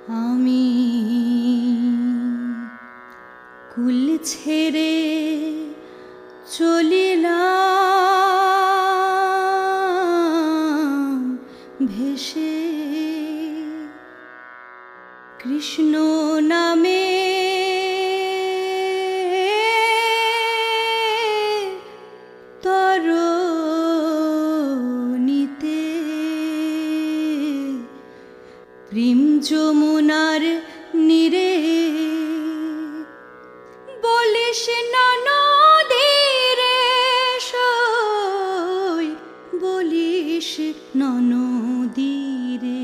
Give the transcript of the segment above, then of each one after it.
আমি কুল ছেড়ে চলিলাম ভেসে কৃষ্ণ নামে তরণীতে প্রেম যমুনার নীরে বলিস না নদীরে সই বলিস না নদীরে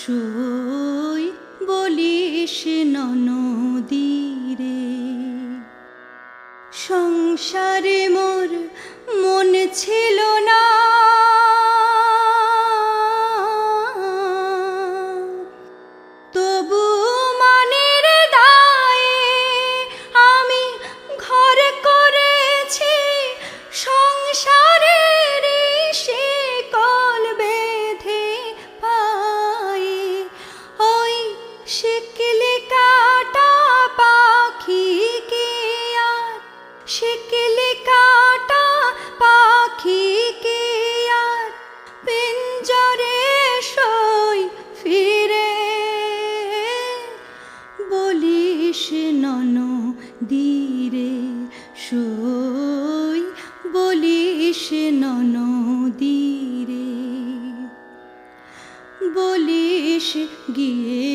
সই বলিস না নদীরে সংসারে মোর মন ছিল না তবু মনের দায়ে আমি ঘর করেছি সংসারের শিকল বেঁধে পায়ে ওই শিকলে কাটা পাখিকে আর শিকলে কাটা পাখিকে আর পিঞ্জরে সই ফিরে বলিস নদীরে সই বলিস নদীরে বলিস গিয়ে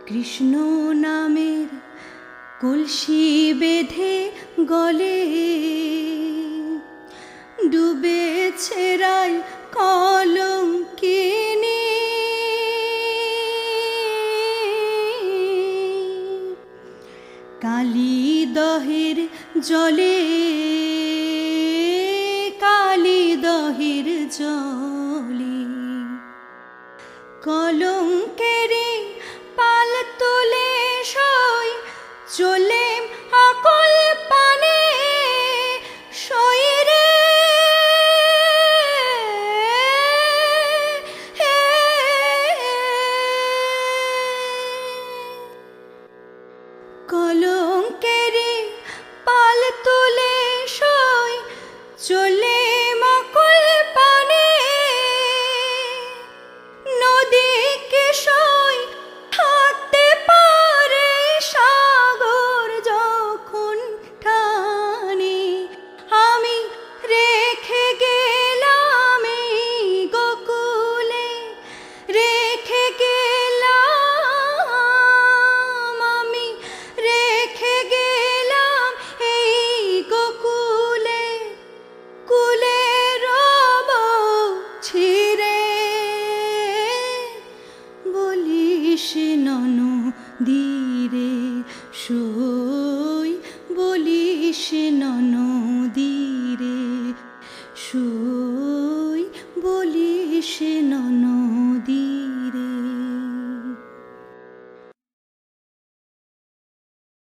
কৃষ্ণ নামের কলসি বেঁধে গলে ডুবেছে রায় কলঙ্কিনী কালী দহের জলে কালী দহের জলে কলঙ্কেরি পাল তোলে সই চলে আকল পানে সই রে কলঙ্কেরি পাল তোলে সই চলে মকল পানে নদীকে সই থাকতে পারে সাগর যখন টানে আমি রেখে গেলাম এই গোকুলে রেখে গেলাম আমি রেখে গেলাম এই গোকুলে কুলে রব ছিড়ে বলিস নদীরে সই বলিস নদীরে সই বলিস